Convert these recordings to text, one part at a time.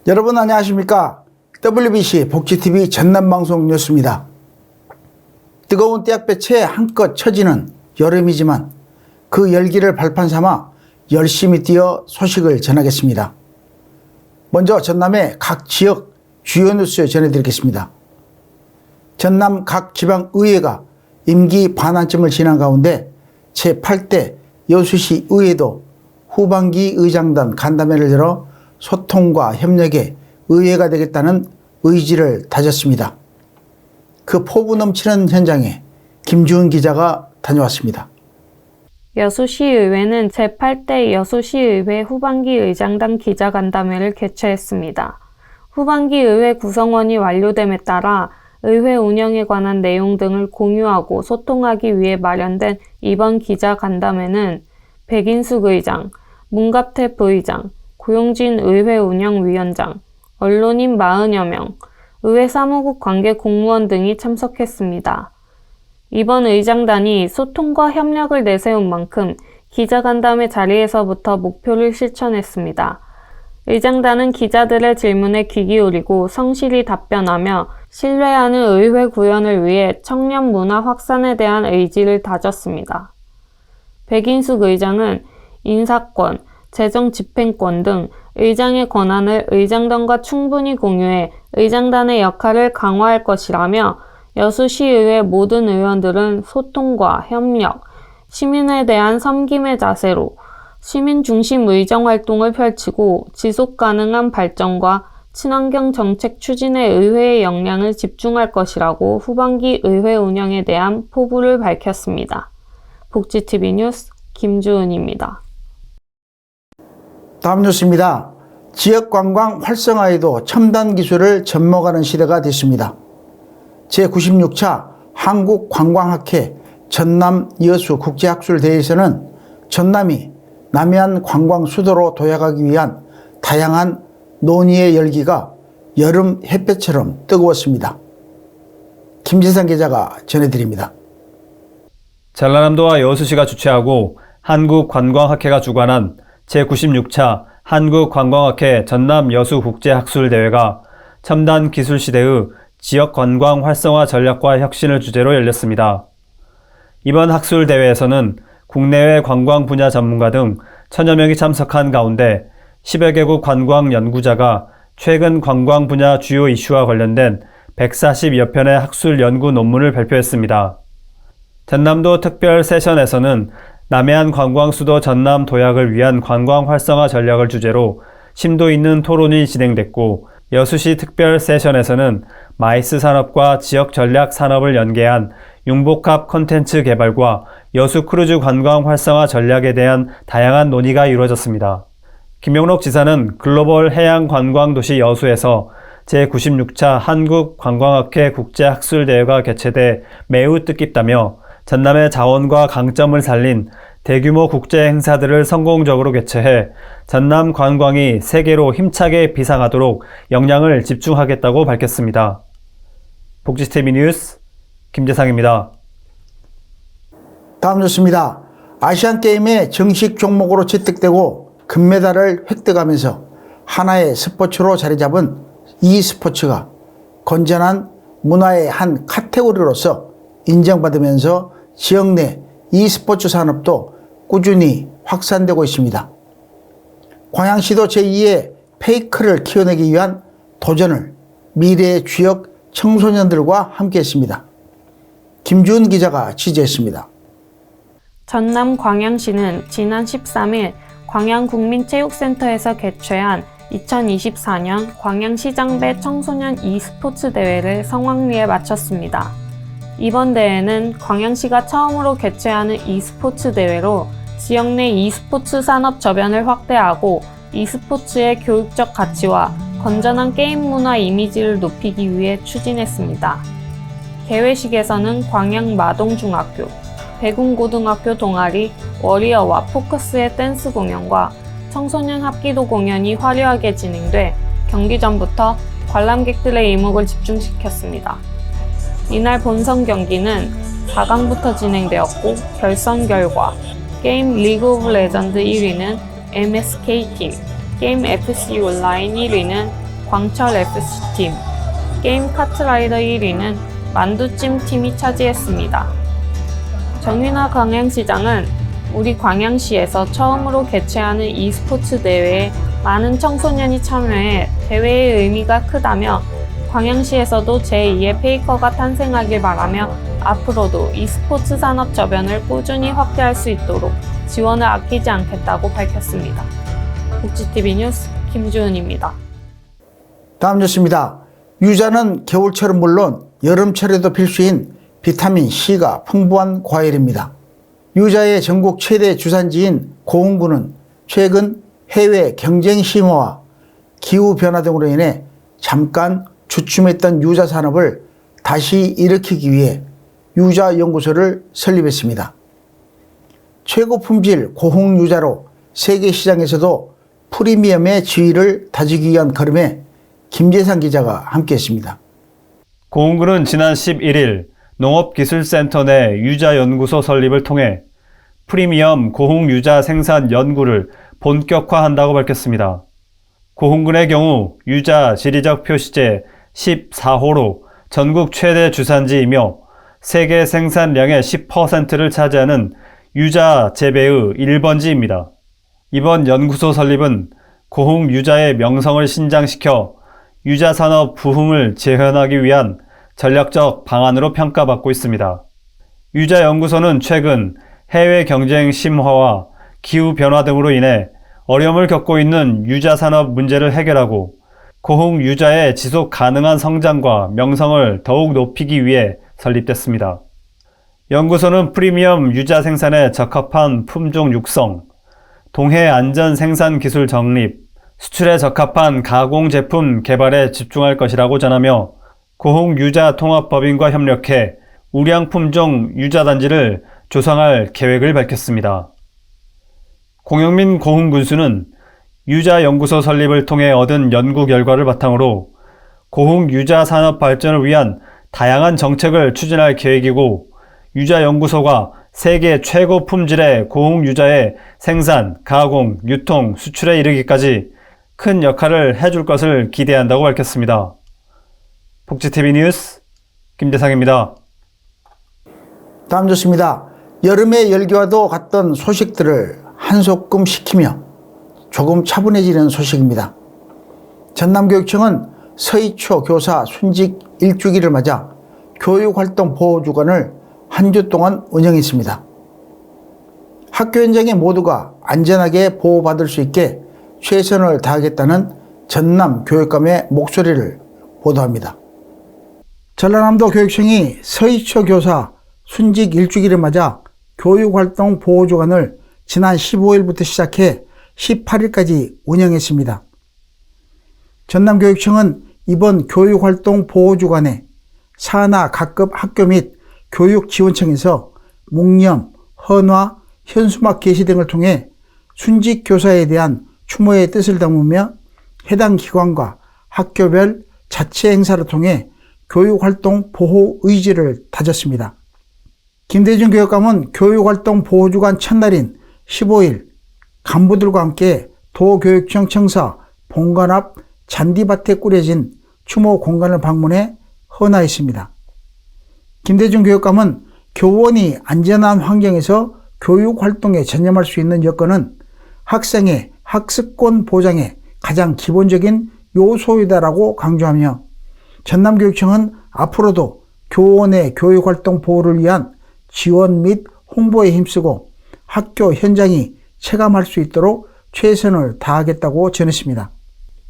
여러분 안녕하십니까? WBC 복지TV 전남방송 뉴스입니다. 뜨거운 떼약볕에 한껏 처지는 여름이지만 그 열기를 발판 삼아 열심히 뛰어 소식을 전하겠습니다. 먼저 전남의 각 지역 주요 뉴스 전해드리겠습니다. 전남 각 지방의회가 임기 반환점을 지난 가운데 제8대 여수시 의회도 후반기 의장단 간담회를 열어 소통과 협력의 의회가 되겠다는 의지를 다졌습니다. 그 포부 넘치는 현장에 김주은 기자가 다녀왔습니다. 여수시의회는 제8대 여수시의회 후반기 의장단 기자간담회를 개최했습니다. 후반기 의회 구성원이 완료됨에 따라 의회 운영에 관한 내용 등을 공유하고 소통하기 위해 마련된 이번 기자간담회는 백인숙 의장, 문갑태 부의장, 고용진 의회 운영위원장, 언론인 40여 명, 의회 사무국 관계 공무원 등이 참석했습니다. 이번 의장단이 소통과 협력을 내세운 만큼 기자간담회 자리에서부터 목표를 실천했습니다. 의장단은 기자들의 질문에 귀 기울이고 성실히 답변하며 신뢰하는 의회 구현을 위해 청년 문화 확산에 대한 의지를 다졌습니다. 백인숙 의장은 인사권, 재정 집행권 등 의장의 권한을 의장단과 충분히 공유해 의장단의 역할을 강화할 것이라며 여수시의회 모든 의원들은 소통과 협력, 시민에 대한 섬김의 자세로 시민 중심 의정 활동을 펼치고 지속 가능한 발전과 친환경 정책 추진에 의회의 역량을 집중할 것이라고 후반기 의회 운영에 대한 포부를 밝혔습니다. 복지TV 뉴스 김주은입니다. 다음 뉴스입니다. 지역관광 활성화에도 첨단 기술을 접목하는 시대가 됐습니다. 제96차 한국관광학회 전남 여수 국제학술대회에서는 전남이 남해안 관광 수도로 도약하기 위한 다양한 논의의 열기가 여름 햇볕처럼 뜨거웠습니다. 김재상 기자가 전해드립니다. 전라남도와 여수시가 주최하고 한국관광학회가 주관한 제96차 한국관광학회 전남 여수 국제학술대회가 첨단 기술 시대의 지역관광 활성화 전략과 혁신을 주제로 열렸습니다. 이번 학술대회에서는 국내외 관광 분야 전문가 등 1000여 명이 참석한 가운데 10여 개국 관광 연구자가 최근 관광 분야 주요 이슈와 관련된 140여 편의 학술 연구 논문을 발표했습니다. 전남도 특별 세션에서는 남해안 관광 수도 전남 도약을 위한 관광 활성화 전략을 주제로 심도 있는 토론이 진행됐고, 여수시 특별 세션에서는 마이스 산업과 지역 전략 산업을 연계한 융복합 콘텐츠 개발과 여수 크루즈 관광 활성화 전략에 대한 다양한 논의가 이루어졌습니다. 김영록 지사는 글로벌 해양 관광 도시 여수에서 제96차 한국관광학회 국제학술대회가 개최돼 매우 뜻깊다며 전남의 자원과 강점을 살린 대규모 국제 행사들을 성공적으로 개최해 전남 관광이 세계로 힘차게 비상하도록 역량을 집중하겠다고 밝혔습니다. 복지TV 뉴스 김재상입니다. 다음 뉴스입니다. 아시안게임의 정식 종목으로 채택되고 금메달을 획득하면서 하나의 스포츠로 자리 잡은 e스포츠가 건전한 문화의 한 카테고리로서 인정받으면서 지역 내 e스포츠 산업도 꾸준히 확산되고 있습니다. 광양시도 제2의 페이크를 키워내기 위한 도전을 미래의 주역 청소년들과 함께했습니다. 김주은 기자가 취재했습니다. 전남 광양시는 지난 13일 광양국민체육센터에서 개최한 2024년 광양시장배 청소년 e스포츠 대회를 성황리에 마쳤습니다. 이번 대회는 광양시가 처음으로 개최하는 e스포츠 대회로 지역 내 e스포츠 산업 저변을 확대하고 e스포츠의 교육적 가치와 건전한 게임 문화 이미지를 높이기 위해 추진했습니다. 개회식에서는 광양 마동중학교, 백운고등학교 동아리 워리어와 포커스의 댄스 공연과 청소년 합기도 공연이 화려하게 진행돼 경기 전부터 관람객들의 이목을 집중시켰습니다. 이날 본선 경기는 4강부터 진행되었고 결선 결과 게임 리그 오브 레전드 1위는 MSK팀, 게임 FC 온라인 1위는 광철 FC팀, 게임 카트라이더 1위는 만두찜 팀이 차지했습니다. 정윤아 광양시장은 우리 광양시에서 처음으로 개최하는 e스포츠 대회에 많은 청소년이 참여해 대회의 의미가 크다며 광양시에서도 제2의 페이커가 탄생하길 바라며 앞으로도 e스포츠 산업 저변을 꾸준히 확대할 수 있도록 지원을 아끼지 않겠다고 밝혔습니다. 복지TV 뉴스 김주은입니다. 다음 뉴스입니다. 유자는 겨울철은 물론 여름철에도 필수인 비타민 C가 풍부한 과일입니다. 유자의 전국 최대 주산지인 고흥군은 최근 해외 경쟁 심화와 기후변화 등으로 인해 잠깐 주춤했던 유자 산업을 다시 일으키기 위해 유자 연구소를 설립했습니다. 최고 품질 고흥 유자로 세계 시장에서도 프리미엄의 지위를 다지기 위한 걸음에 김재상 기자가 함께했습니다. 고흥군은 지난 11일 농업기술센터 내 유자연구소 설립을 통해 프리미엄 고흥 유자 생산 연구를 본격화한다고 밝혔습니다. 고흥군의 경우 유자 지리적 표시제 14호로 전국 최대 주산지이며 세계 생산량의 10%를 차지하는 유자 재배의 1번지입니다. 이번 연구소 설립은 고흥 유자의 명성을 신장시켜 유자 산업 부흥을 재현하기 위한 전략적 방안으로 평가받고 있습니다. 유자 연구소는 최근 해외 경쟁 심화와 기후 변화 등으로 인해 어려움을 겪고 있는 유자 산업 문제를 해결하고 고흥 유자의 지속 가능한 성장과 명성을 더욱 높이기 위해 설립됐습니다. 연구소는 프리미엄 유자 생산에 적합한 품종 육성, 동해 안전 생산 기술 정립, 수출에 적합한 가공 제품 개발에 집중할 것이라고 전하며 고흥 유자 통합법인과 협력해 우량 품종 유자 단지를 조성할 계획을 밝혔습니다. 공영민 고흥 군수는 유자 연구소 설립을 통해 얻은 연구 결과를 바탕으로 고흥 유자 산업 발전을 위한 다양한 정책을 추진할 계획이고 유자 연구소가 세계 최고 품질의 고흥 유자의 생산, 가공, 유통, 수출에 이르기까지 큰 역할을 해줄 것을 기대한다고 밝혔습니다. 복지TV 뉴스 김대상입니다. 다음 뉴스입니다. 여름의 열기와도 같던 소식들을 한소끔 식히며 조금 차분해지는 소식입니다. 전남교육청은 서희초 교사 순직 1주기를 맞아 교육활동 보호주간을 한 주 동안 운영했습니다. 학교 현장의 모두가 안전하게 보호받을 수 있게 최선을 다하겠다는 전남교육감의 목소리를 보도합니다. 전라남도 교육청이 서희초 교사 순직 1주기를 맞아 교육활동 보호주간을 지난 15일부터 시작해 18일까지 운영했습니다. 전남교육청은 이번 교육활동 보호주간에 산하 각급 학교 및 교육지원청에서 묵념, 헌화, 현수막 게시 등을 통해 순직 교사에 대한 추모의 뜻을 담으며 해당 기관과 학교별 자체 행사를 통해 교육활동 보호 의지를 다졌습니다. 김대중 교육감은 교육활동 보호주간 첫날인 15일 간부들과 함께 도교육청 청사 본관 앞 잔디밭에 꾸려진 추모 공간을 방문해 헌화했습니다. 김대중 교육감은 교원이 안전한 환경에서 교육활동에 전념할 수 있는 여건은 학생의 학습권 보장의 가장 기본적인 요소이다라고 강조하며 전남교육청은 앞으로도 교원의 교육활동 보호를 위한 지원 및 홍보에 힘쓰고 학교 현장이 체감할 수 있도록 최선을 다하겠다고 전했습니다.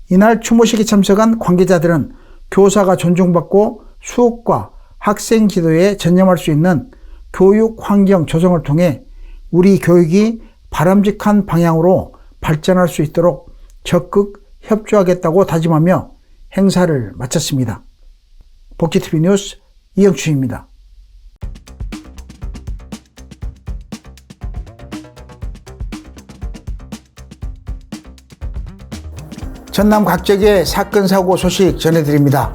이날 추모식에 참석한 관계자들은 교사가 존중받고 수업과 학생 지도에 전념할 수 있는 교육 환경 조성을 통해 우리 교육이 바람직한 방향으로 발전할 수 있도록 적극 협조하겠다고 다짐하며 행사를 마쳤습니다. 복지TV 뉴스 이영춘입니다. 전남 각지의 사건 사고 소식 전해드립니다.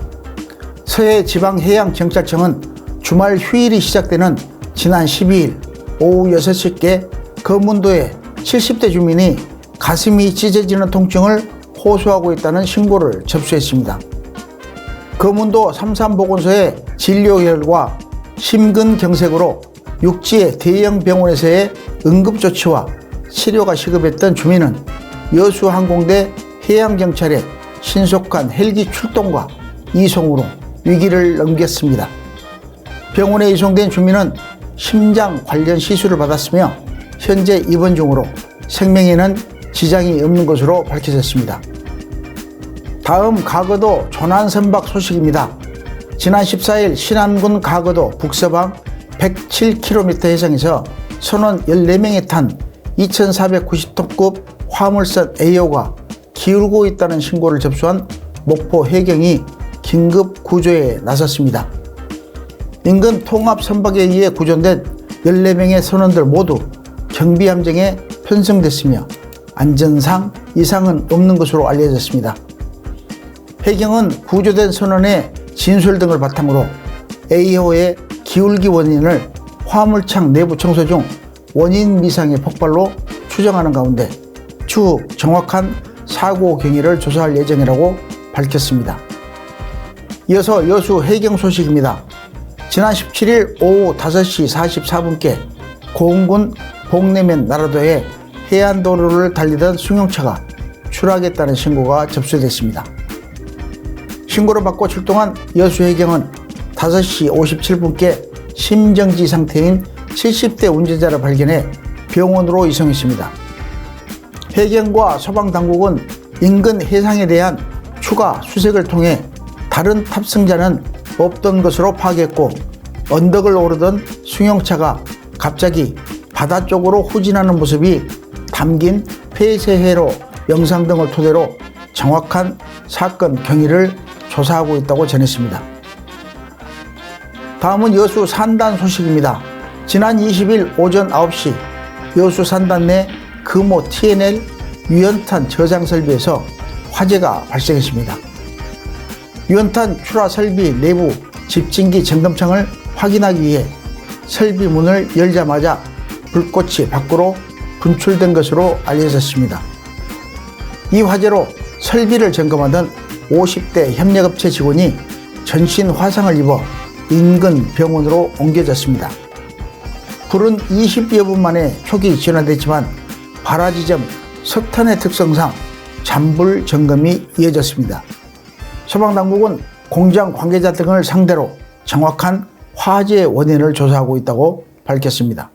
서해지방해양경찰청은 주말 휴일이 시작되는 지난 12일 오후 6시께 거문도의 70대 주민이 가슴이 찢어지는 통증을 호소하고 있다는 신고를 접수했습니다. 검은도 삼산보건소의 진료 결과 심근경색으로 육지의 대형 병원에서의 응급조치와 치료가 시급했던 주민은 여수항공대 해양경찰의 신속한 헬기 출동과 이송으로 위기를 넘겼습니다. 병원에 이송된 주민은 심장 관련 시술을 받았으며 현재 입원 중으로 생명에는 지장이 없는 것으로 밝혀졌습니다. 다음 가거도 조난선박 소식입니다. 지난 14일 신안군 가거도 북서방 107km 해상에서 선원 14명이 탄 2490톤급 화물선 A호가 기울고 있다는 신고를 접수한 목포 해경이 긴급 구조에 나섰습니다. 인근 통합선박에 의해 구조된 14명의 선원들 모두 경비함정에 편성됐으며 안전상 이상은 없는 것으로 알려졌습니다. 해경은 구조된 선원의 진술 등을 바탕으로 A호의 기울기 원인을 화물창 내부 청소 중 원인 미상의 폭발로 추정하는 가운데 추후 정확한 사고 경위를 조사할 예정이라고 밝혔습니다. 이어서 여수 해경 소식입니다. 지난 17일 오후 5시 44분께 고흥군 복내면 나라도에 해안도로를 달리던 승용차가 추락했다는 신고가 접수됐습니다. 신고를 받고 출동한 여수해경은 5시 57분께 심정지 상태인 70대 운전자를 발견해 병원으로 이송했습니다. 해경과 소방당국은 인근 해상에 대한 추가 수색을 통해 다른 탑승자는 없던 것으로 파악했고 언덕을 오르던 승용차가 갑자기 바다 쪽으로 후진하는 모습이 담긴 폐쇄회로 영상 등을 토대로 정확한 사건 경위를 조사하고 있다고 전했습니다. 다음은 여수 산단 소식입니다. 지난 20일 오전 9시 여수 산단 내 금호 TNL 유연탄 저장 설비에서 화재가 발생했습니다. 유연탄 출하 설비 내부 집진기 점검창을 확인하기 위해 설비 문을 열자마자 불꽃이 밖으로 분출된 것으로 알려졌습니다. 이 화재로 설비를 점검하던 50대 협력업체 직원이 전신 화상을 입어 인근 병원으로 옮겨졌습니다. 불은 20여 분 만에 초기 진화됐지만 발화지점 석탄의 특성상 잠불 점검이 이어졌습니다. 소방당국은 공장 관계자 등을 상대로 정확한 화재 원인을 조사하고 있다고 밝혔습니다.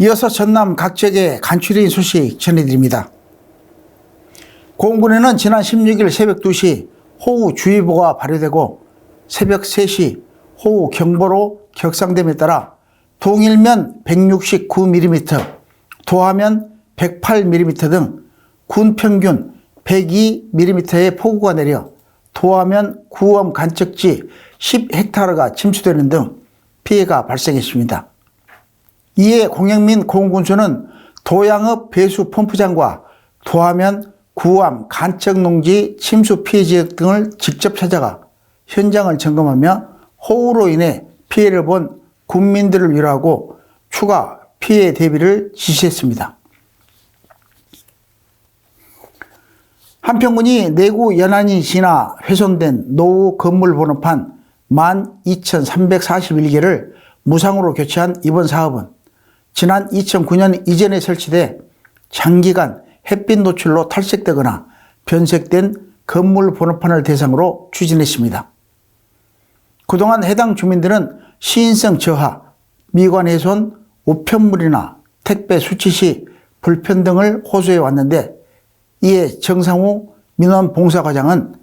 이어서 전남 각 지역의 간추린 소식 전해드립니다. 공군에는 지난 16일 새벽 2시 호우주의보가 발효되고 새벽 3시 호우경보로 격상됨에 따라 동일면 169mm, 도하면 108mm 등 군 평균 102mm의 폭우가 내려 도하면 구엄 간척지 10헥타르가 침수되는 등 피해가 발생했습니다. 이에 공영민 공군수는 도양읍 배수 펌프장과 도하면 구암 간척농지 침수 피해 지역 등을 직접 찾아가 현장을 점검하며 호우로 인해 피해를 본 군민들을 위로하고 추가 피해 대비를 지시했습니다. 한평군이 내구 연한이 지나 훼손된 노후 건물 번호판 12,341개를 무상으로 교체한 이번 사업은 지난 2009년 이전에 설치돼 장기간 햇빛 노출로 탈색되거나 변색된 건물 번호판을 대상으로 추진했습니다. 그동안 해당 주민들은 시인성 저하, 미관 훼손, 우편물이나 택배 수치 시 불편 등을 호소해 왔는데 이에 정상우 민원봉사과장은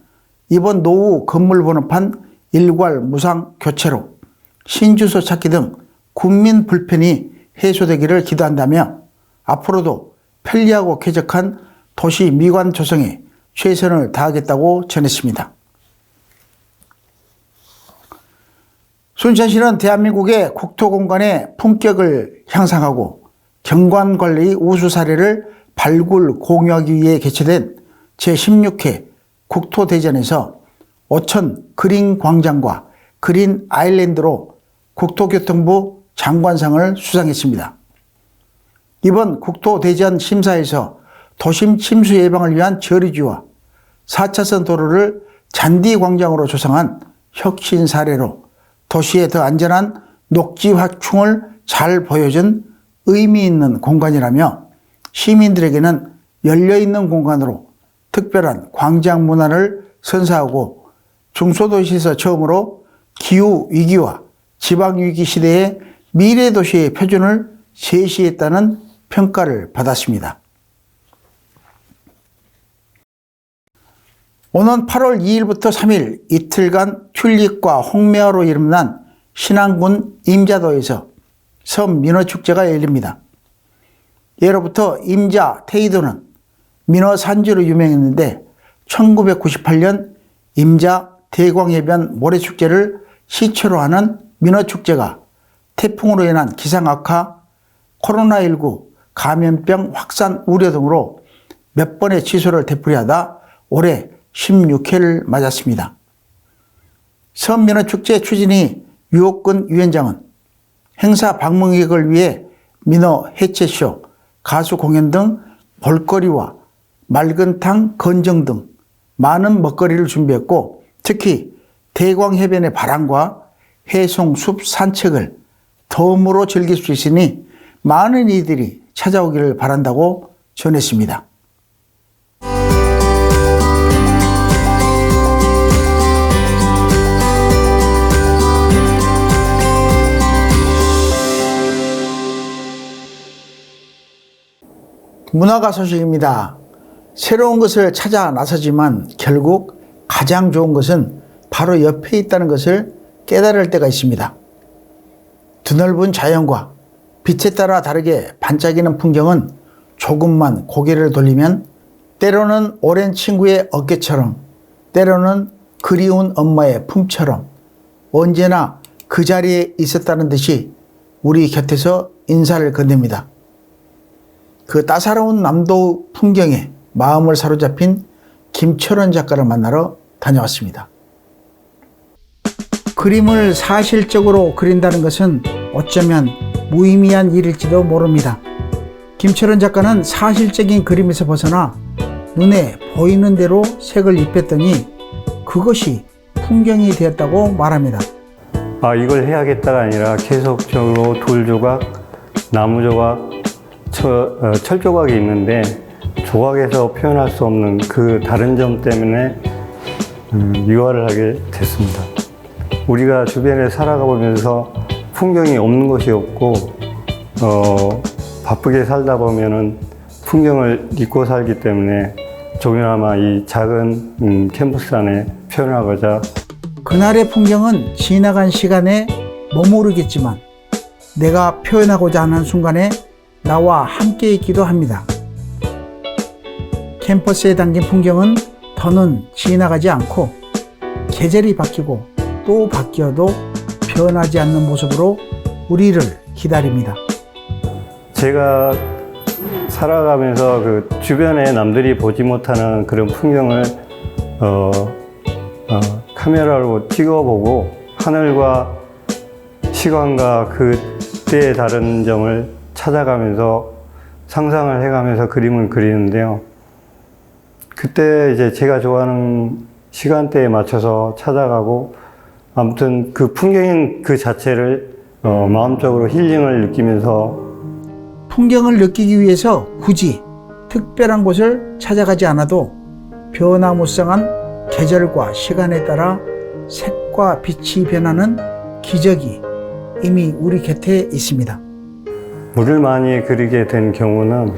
이번 노후 건물 번호판 일괄 무상 교체로 신주소 찾기 등 국민 불편이 해소되기를 기도한다며 앞으로도 편리하고 쾌적한 도시 미관 조성에 최선을 다하겠다고 전했습니다. 순천시는 대한민국의 국토공간의 품격을 향상하고 경관관리의 우수 사례를 발굴 공유하기 위해 개최된 제16회 국토대전에서 오천 그린 광장과 그린 아일랜드로 국토교통부 장관상을 수상했습니다. 이번 국토대전 심사에서 도심 침수 예방을 위한 저리지와 4차선 도로를 잔디광장으로 조성한 혁신 사례로 도시의 더 안전한 녹지 확충을 잘 보여준 의미 있는 공간이라며 시민들에게는 열려있는 공간으로 특별한 광장 문화를 선사하고 중소도시에서 처음으로 기후위기와 지방위기 시대의 미래도시의 표준을 제시했다는 평가를 받았습니다. 오는 8월 2일부터 3일 이틀간 튤립과 홍매화로 이름난 신안군 임자도에서 섬민어축제가 열립니다. 예로부터 임자 테이도는 민어산지로 유명했는데 1998년 임자 대광해변 모래축제를 시초로 하는 민어축제가 태풍으로 인한 기상악화, 코로나19 감염병 확산 우려 등으로 몇 번의 취소를 되풀이하다 올해 16회를 맞았습니다. 섬민어축제 추진위 유옥근 위원장은 행사 방문객을 위해 민어 해체쇼, 가수 공연 등 볼거리와 맑은탕 건정 등 많은 먹거리를 준비했고 특히 대광해변의 바람과 해송숲 산책을 덤으로 즐길 수 있으니 많은 이들이 찾아오기를 바란다고 전했습니다. 문화가 소식입니다. 새로운 것을 찾아 나서지만 결국 가장 좋은 것은 바로 옆에 있다는 것을 깨달을 때가 있습니다. 드넓은 자연과 빛에 따라 다르게 반짝이는 풍경은 조금만 고개를 돌리면 때로는 오랜 친구의 어깨처럼 때로는 그리운 엄마의 품처럼 언제나 그 자리에 있었다는 듯이 우리 곁에서 인사를 건넵니다. 그 따사로운 남도 풍경에 마음을 사로잡힌 김철원 작가를 만나러 다녀왔습니다. 그림을 사실적으로 그린다는 것은 어쩌면 무의미한 일일지도 모릅니다. 김철원 작가는 사실적인 그림에서 벗어나 눈에 보이는 대로 색을 입혔더니 그것이 풍경이 되었다고 말합니다. 이걸 해야겠다가 아니라 계속적으로 돌 조각, 나무 조각, 철 조각이 있는데 조각에서 표현할 수 없는 그 다른 점 때문에 유화를 하게 됐습니다. 우리가 주변에 살아가 보면서 풍경이 없는 곳이 없고 바쁘게 살다 보면은 풍경을 잊고 살기 때문에 조금이나마 이 작은 캔버스 안에 표현하고자. 그날의 풍경은 지나간 시간에 머무르겠지만 내가 표현하고자 하는 순간에 나와 함께 있기도 합니다. 캠퍼스에 담긴 풍경은 더는 지나가지 않고 계절이 바뀌고 또 바뀌어도 변하지 않는 모습으로 우리를 기다립니다. 제가 살아가면서 그 주변에 남들이 보지 못하는 그런 풍경을 카메라로 찍어보고 하늘과 시간과 그때의 다른 점을 찾아가면서 상상을 해가면서 그림을 그리는데요. 그때 이제 제가 좋아하는 시간대에 맞춰서 찾아가고 아무튼 그 풍경인 그 자체를 마음적으로 힐링을 느끼면서. 풍경을 느끼기 위해서 굳이 특별한 곳을 찾아가지 않아도 변화무쌍한 계절과 시간에 따라 색과 빛이 변하는 기적이 이미 우리 곁에 있습니다. 물을 많이 그리게 된 경우는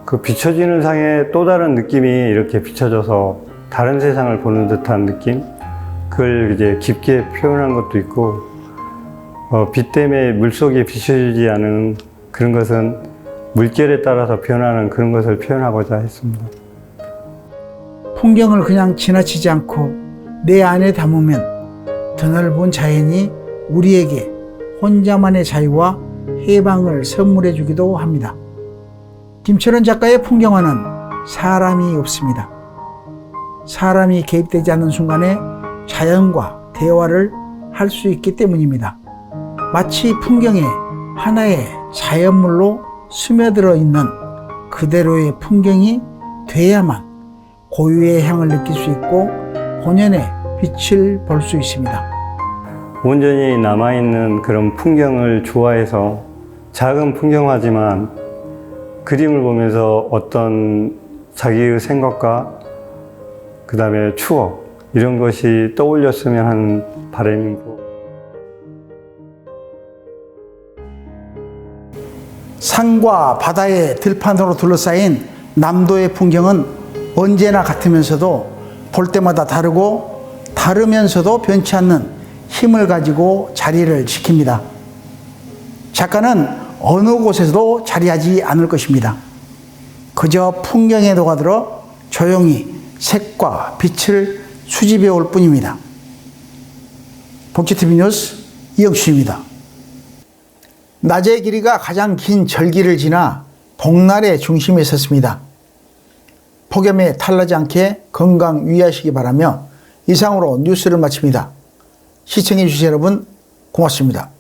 그 비춰지는 상에 또 다른 느낌이 이렇게 비춰져서 다른 세상을 보는 듯한 느낌? 그걸 이제 깊게 표현한 것도 있고, 빛 때문에 물속에 비춰지지 않은 그런 것은 물결에 따라서 변하는 그런 것을 표현하고자 했습니다. 풍경을 그냥 지나치지 않고 내 안에 담으면 드넓은 자연이 우리에게 혼자만의 자유와 해방을 선물해 주기도 합니다. 김철원 작가의 풍경화는 사람이 없습니다. 사람이 개입되지 않는 순간에 자연과 대화를 할 수 있기 때문입니다. 마치 풍경에 하나의 자연물로 스며들어 있는 그대로의 풍경이 돼야만 고유의 향을 느낄 수 있고 본연의 빛을 볼 수 있습니다. 온전히 남아있는 그런 풍경을 좋아해서 작은 풍경화지만 그림을 보면서 어떤 자기의 생각과 그 다음에 추억 이런 것이 떠올렸으면 하는 바람이고, 산과 바다의 들판으로 둘러싸인 남도의 풍경은 언제나 같으면서도 볼 때마다 다르고 다르면서도 변치 않는 힘을 가지고 자리를 지킵니다. 작가는 어느 곳에서도 자리하지 않을 것입니다. 그저 풍경에 녹아들어 조용히 색과 빛을 수집해 올 뿐입니다. 복지TV 뉴스 이영수입니다. 낮의 길이가 가장 긴 절기를 지나 복날의 중심에 섰습니다. 폭염에 탈나지 않게 건강 유의하시기 바라며 이상으로 뉴스를 마칩니다. 시청해 주신 여러분 고맙습니다.